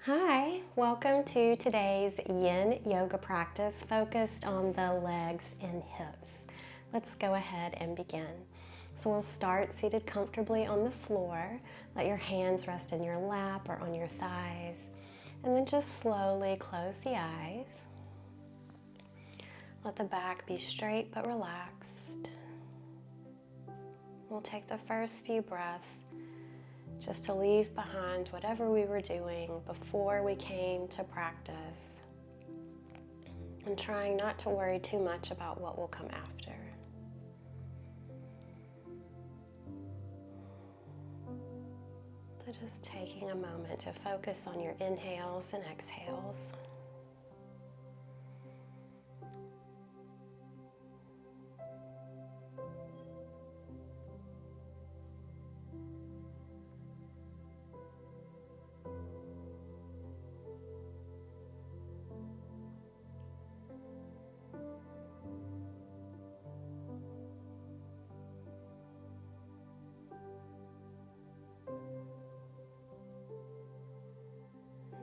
Hi, welcome to today's yin yoga practice focused on the legs and hips. Let's go ahead and begin. So we'll start seated comfortably on the floor. Let your hands rest in your lap or on your thighs. And then just slowly close the eyes. Let the back be straight but relaxed. We'll take the first few breaths just to leave behind whatever we were doing before we came to practice, and trying not to worry too much about what will come after. So just taking a moment to focus on your inhales and exhales.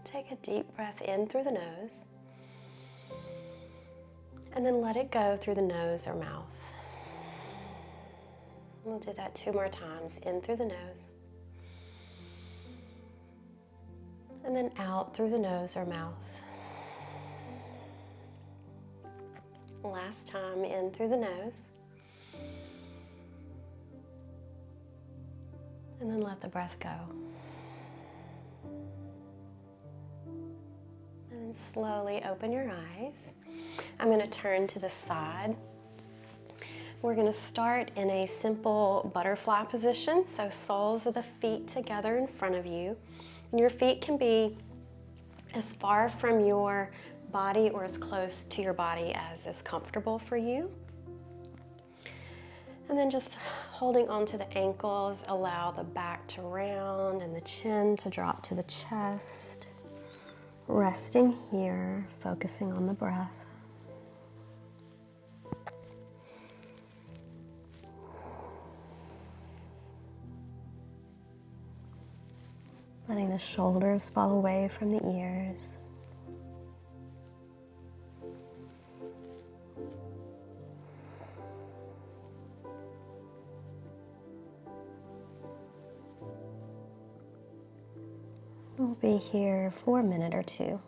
Take a deep breath in through the nose, and then let it go through the nose or mouth. We'll do that 2 more times, in through the nose, and then out through the nose or mouth. Last time, in through the nose, and then let the breath go. And slowly open your eyes. I'm going to turn to the side. We're going to start in a simple butterfly position, so soles of the feet together in front of you. And your feet can be as far from your body or as close to your body as is comfortable for you. And then just holding onto the ankles, allow the back to round and the chin to drop to the chest. Resting here, focusing on the breath. Letting the shoulders fall away from the ears. We'll be here for a minute or two.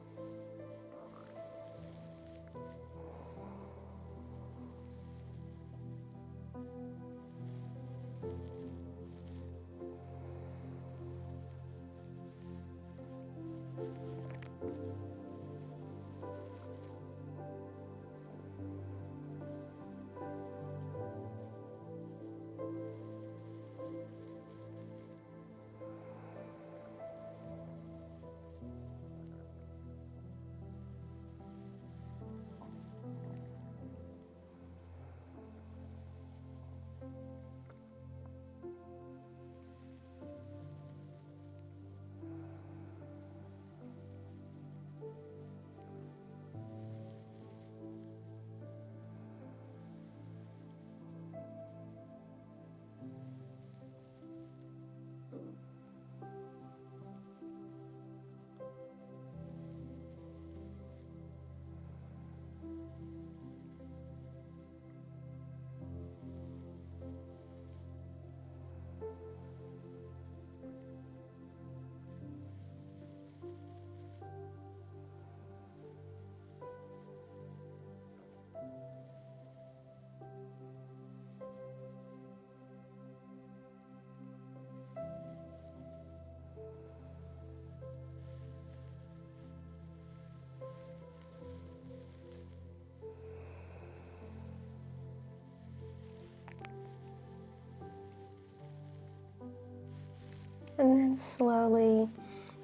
And then slowly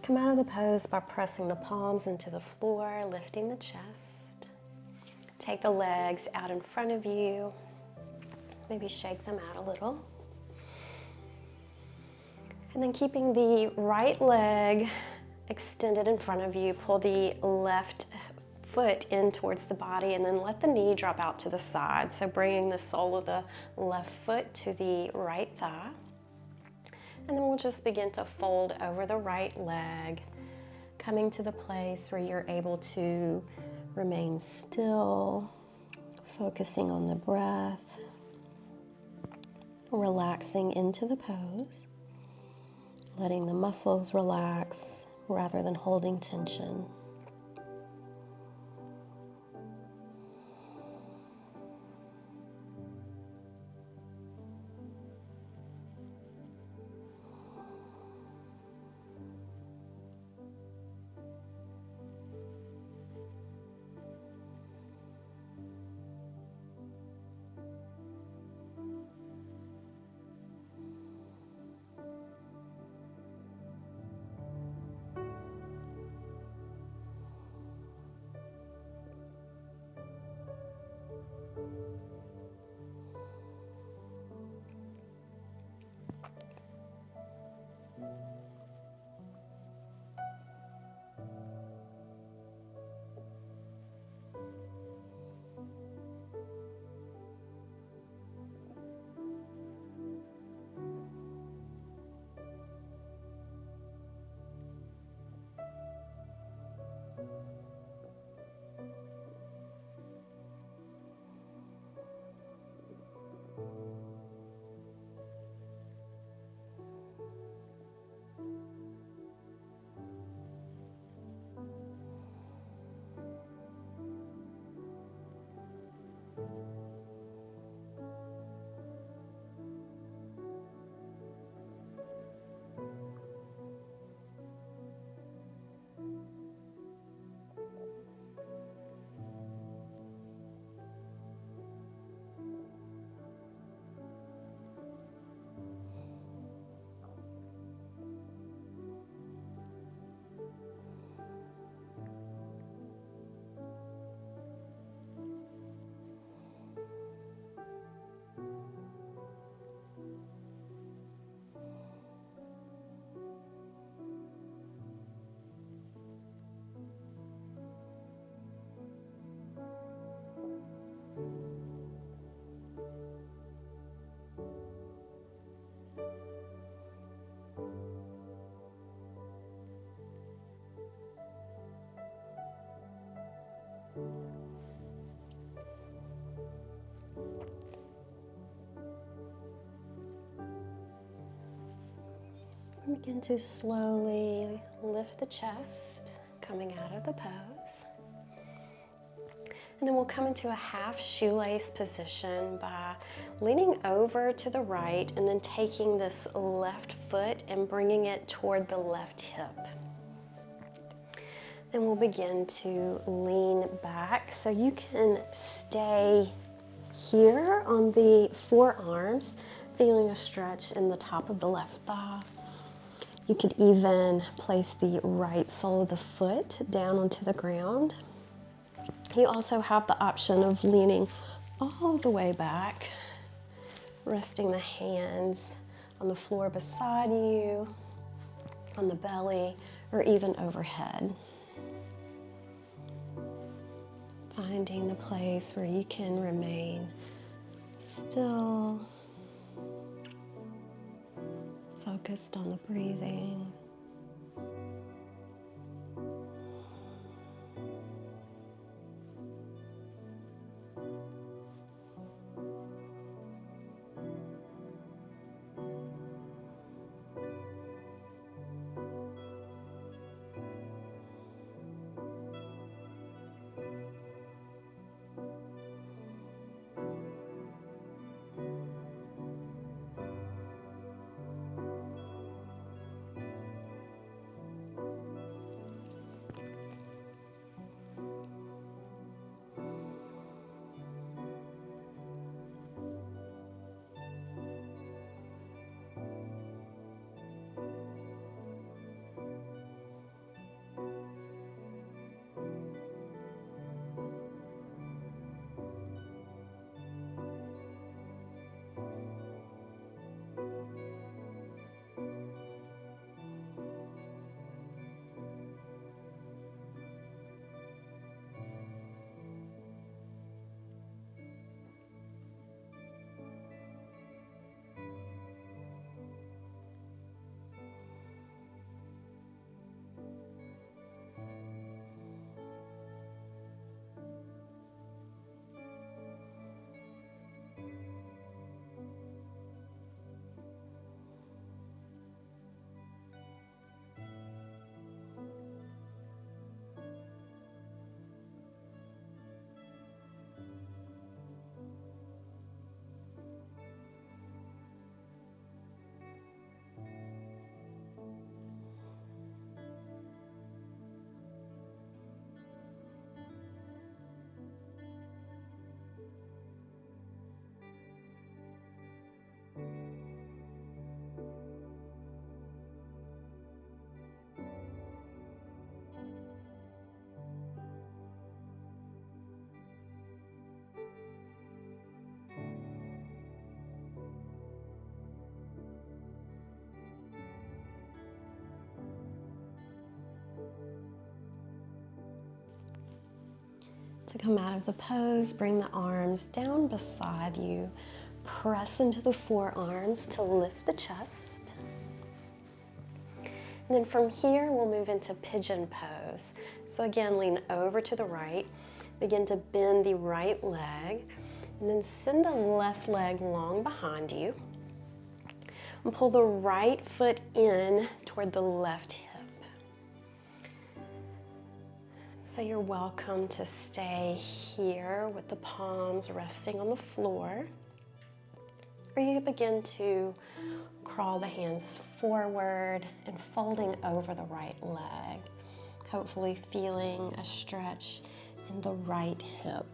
come out of the pose by pressing the palms into the floor, lifting the chest. Take the legs out in front of you. Maybe shake them out a little. And then keeping the right leg extended in front of you, pull the left foot in towards the body, and then let the knee drop out to the side. So bringing the sole of the left foot to the right thigh. And then we'll just begin to fold over the right leg, coming to the place where you're able to remain still, focusing on the breath, relaxing into the pose, letting the muscles relax rather than holding tension. Begin to slowly lift the chest, coming out of the pose. And then we'll come into a half shoelace position by leaning over to the right and then taking this left foot and bringing it toward the left hip. Then we'll begin to lean back. So you can stay here on the forearms, feeling a stretch in the top of the left thigh. You could even place the right sole of the foot down onto the ground. You also have the option of leaning all the way back, resting the hands on the floor beside you, on the belly, or even overhead. Finding the place where you can remain still, focused on the breathing. To come out of the pose, bring the arms down beside you. Press into the forearms to lift the chest. And then from here, we'll move into pigeon pose. So again, lean over to the right. Begin to bend the right leg. And then send the left leg long behind you. And pull the right foot in toward the left hip. So you're welcome to stay here with the palms resting on the floor. Or you begin to crawl the hands forward and folding over the right leg. Hopefully feeling a stretch in the right hip.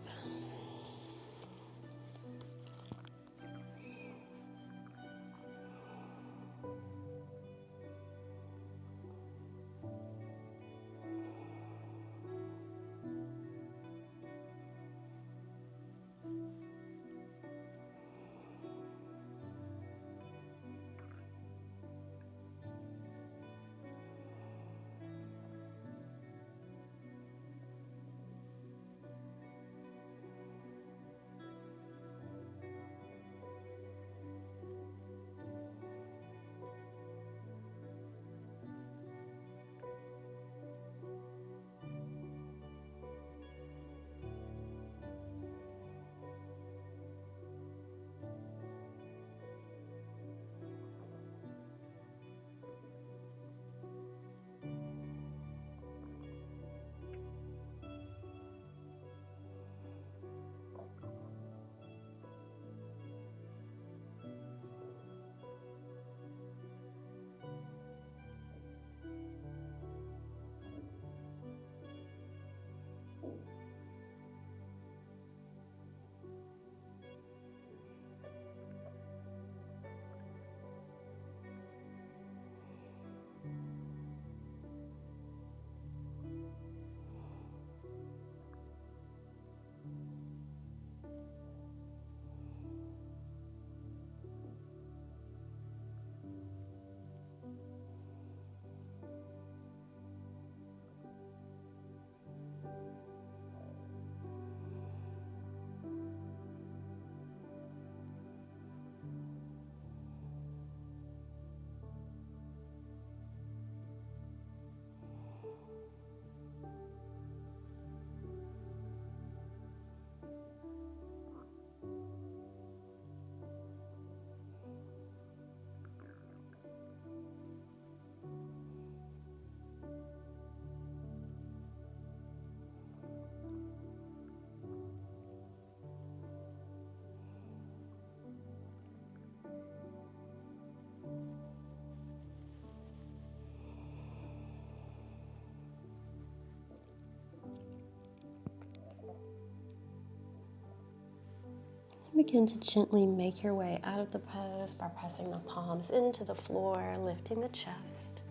Begin to gently make your way out of the pose by pressing the palms into the floor, lifting the chest.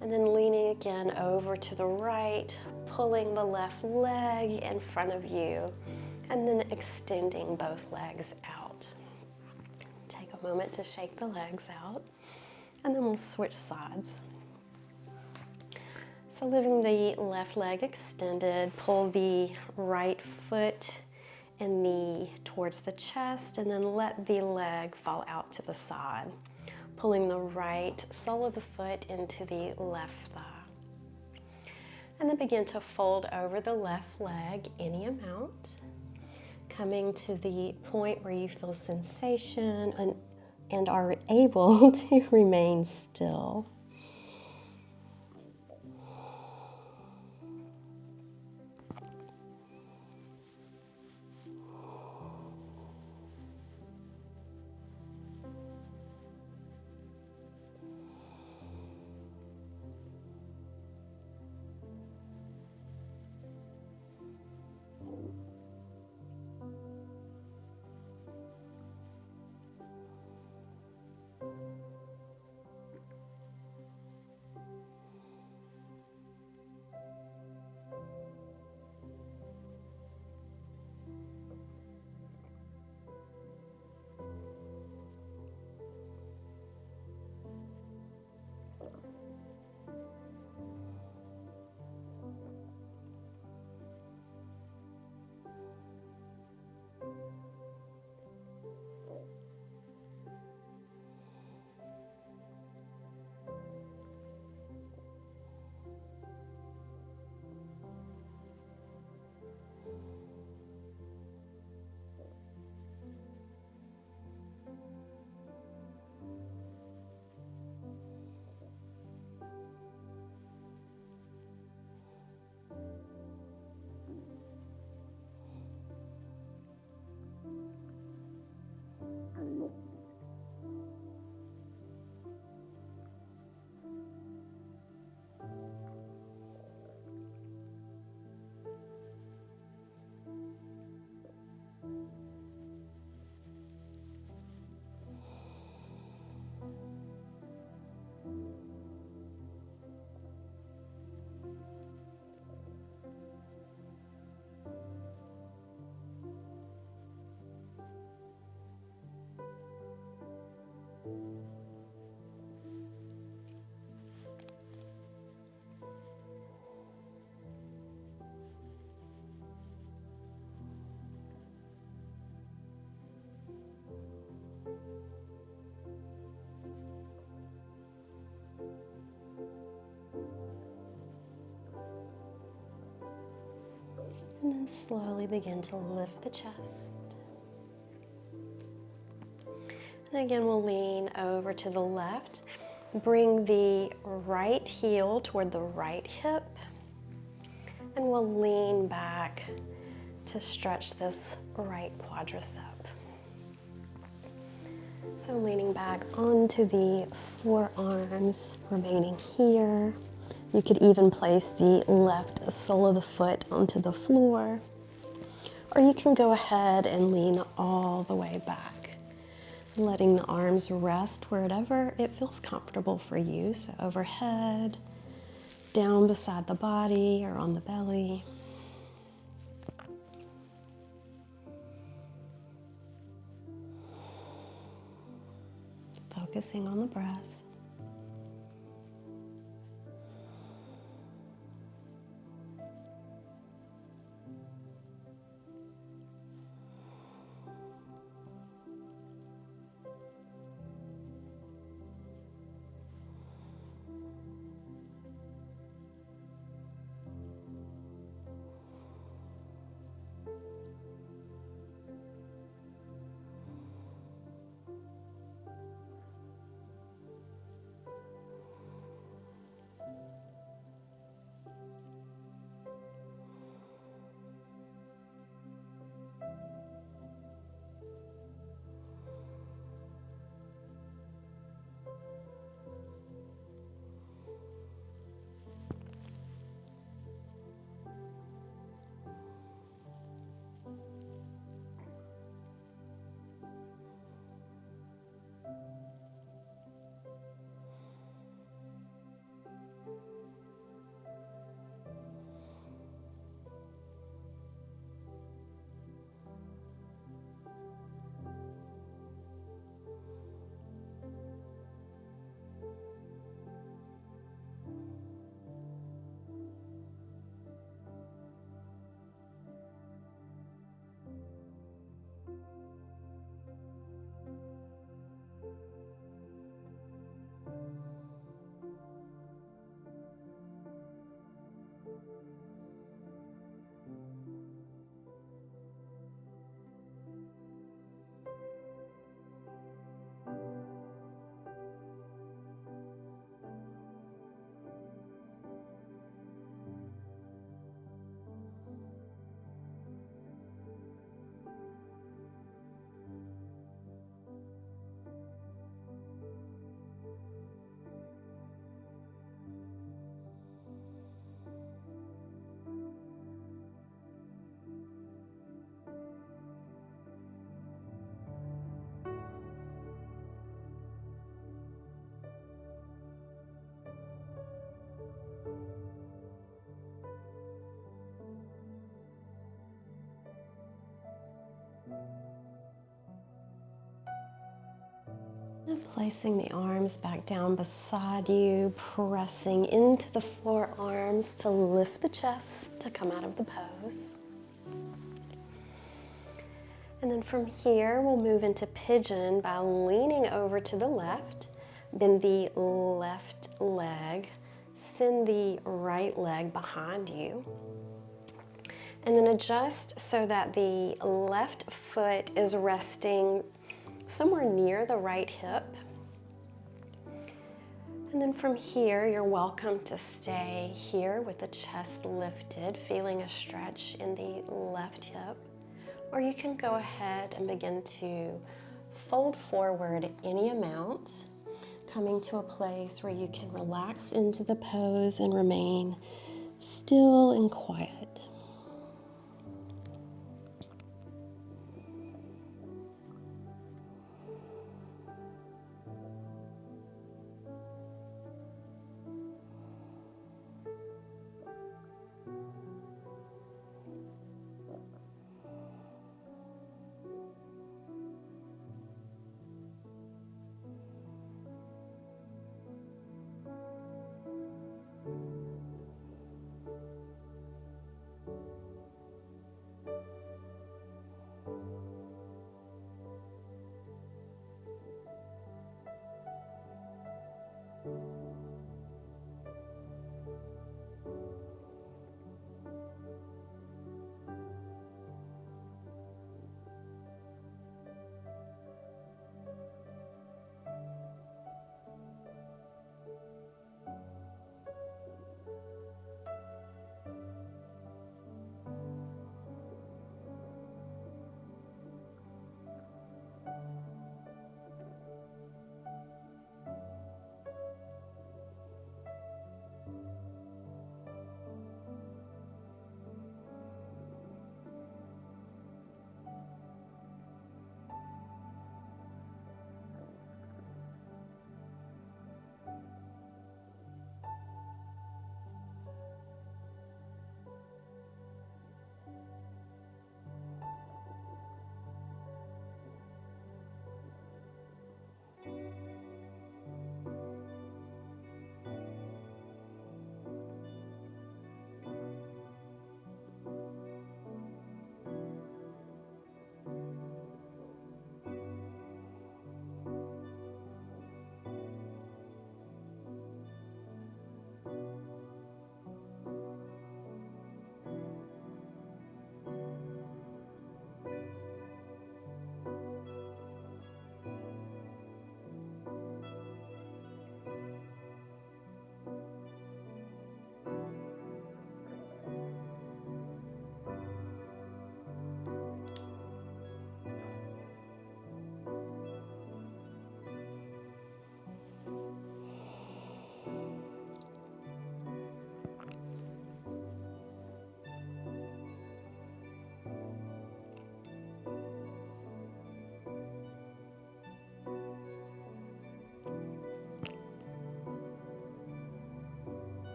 And then leaning again over to the right, pulling the left leg in front of you, and then extending both legs out. Take a moment to shake the legs out, and then we'll switch sides. So leaving the left leg extended, pull the right foot and knee towards the chest, and then let the leg fall out to the side, pulling the right sole of the foot into the left thigh. And then begin to fold over the left leg any amount, coming to the point where you feel sensation and are able to remain still. And then slowly begin to lift the chest. And again, we'll lean over to the left. Bring the right heel toward the right hip. And we'll lean back to stretch this right quadricep. So leaning back onto the forearms, remaining here. You could even place the left sole of the foot onto the floor. Or you can go ahead and lean all the way back, letting the arms rest wherever it feels comfortable for you. So overhead, down beside the body or on the belly. Focusing on the breath. And placing the arms back down beside you, pressing into the forearms to lift the chest to come out of the pose. And then from here, we'll move into pigeon by leaning over to the left, bend the left leg, send the right leg behind you, and then adjust so that the left foot is resting somewhere near the right hip. And then from here, you're welcome to stay here with the chest lifted, feeling a stretch in the left hip. Or you can go ahead and begin to fold forward any amount, coming to a place where you can relax into the pose and remain still and quiet.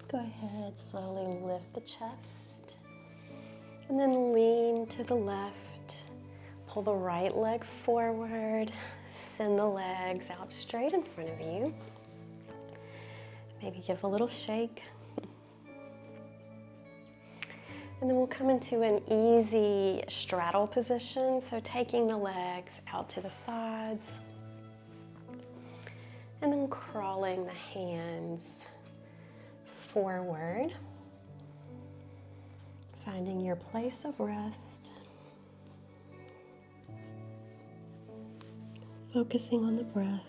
Go ahead, slowly lift the chest and then lean to the left. Pull the right leg forward, send the legs out straight in front of you. Maybe give a little shake. And then we'll come into an easy straddle position, so taking the legs out to the sides and then crawling the hands forward, finding your place of rest, focusing on the breath.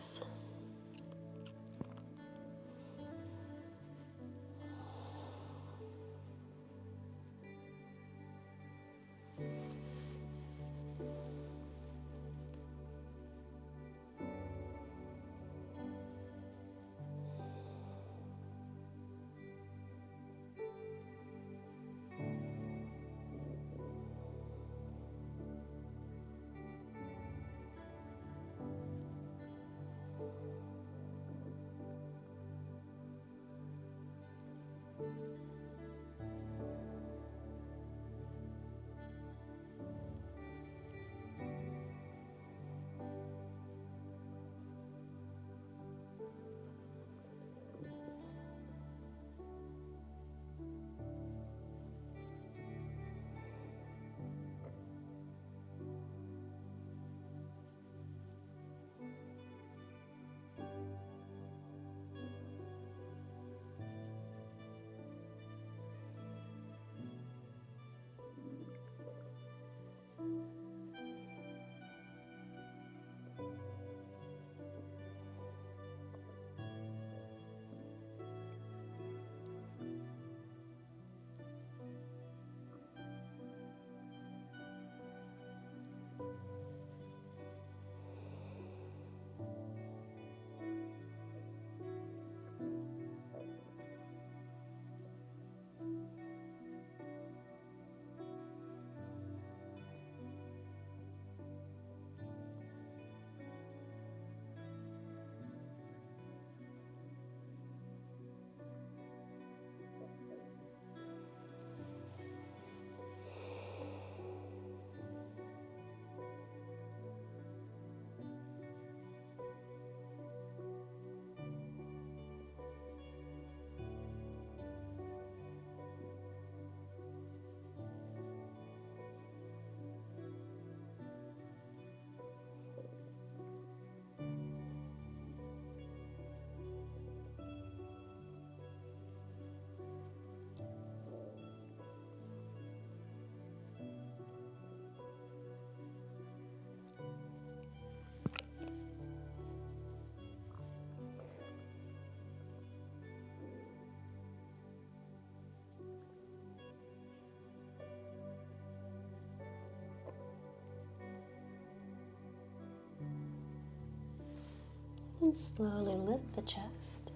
And slowly lift the chest.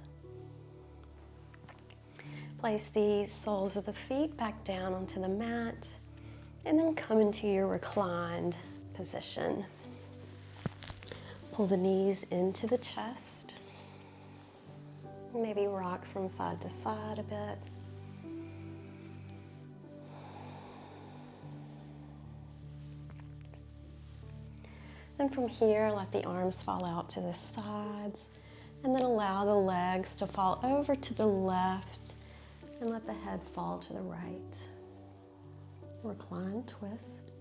Place the soles of the feet back down onto the mat and then come into your reclined position. Pull the knees into the chest. Maybe rock from side to side a bit. Then from here, let the arms fall out to the sides and then allow the legs to fall over to the left and let the head fall to the right. Recline, twist.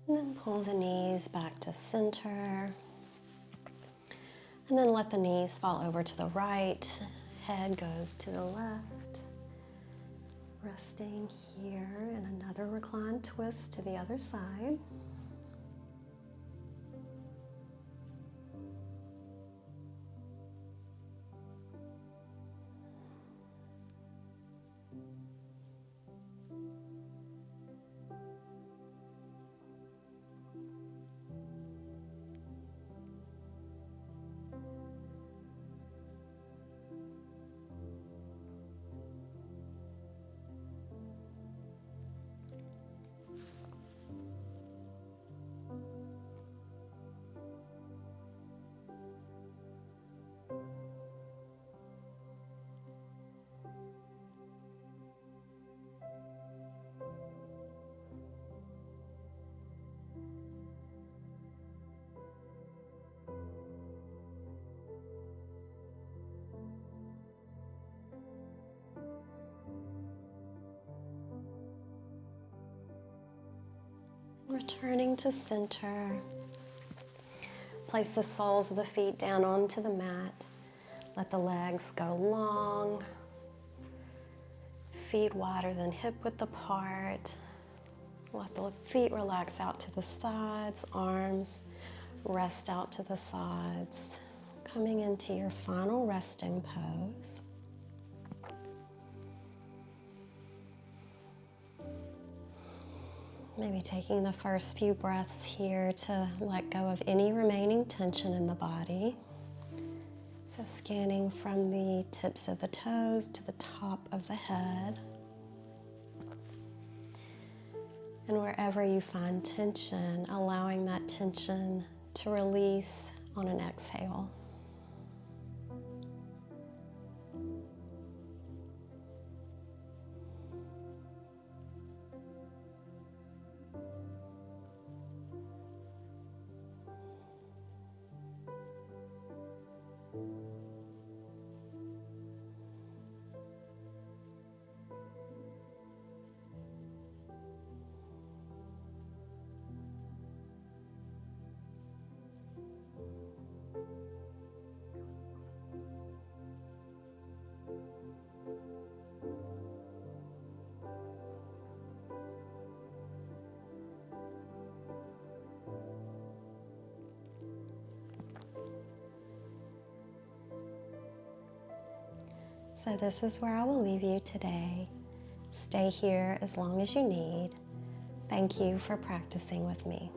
And then pull the knees back to center. And then let the knees fall over to the right. Head goes to the left. Resting here in another reclined twist to the other side. Returning to center. Place the soles of the feet down onto the mat. Let the legs go long. Feet wider than hip width apart. Let the feet relax out to the sides. Arms rest out to the sides. Coming into your final resting pose. Maybe taking the first few breaths here to let go of any remaining tension in the body. So scanning from the tips of the toes to the top of the head. And wherever you find tension, allowing that tension to release on an exhale. So this is where I will leave you today. Stay here as long as you need. Thank you for practicing with me.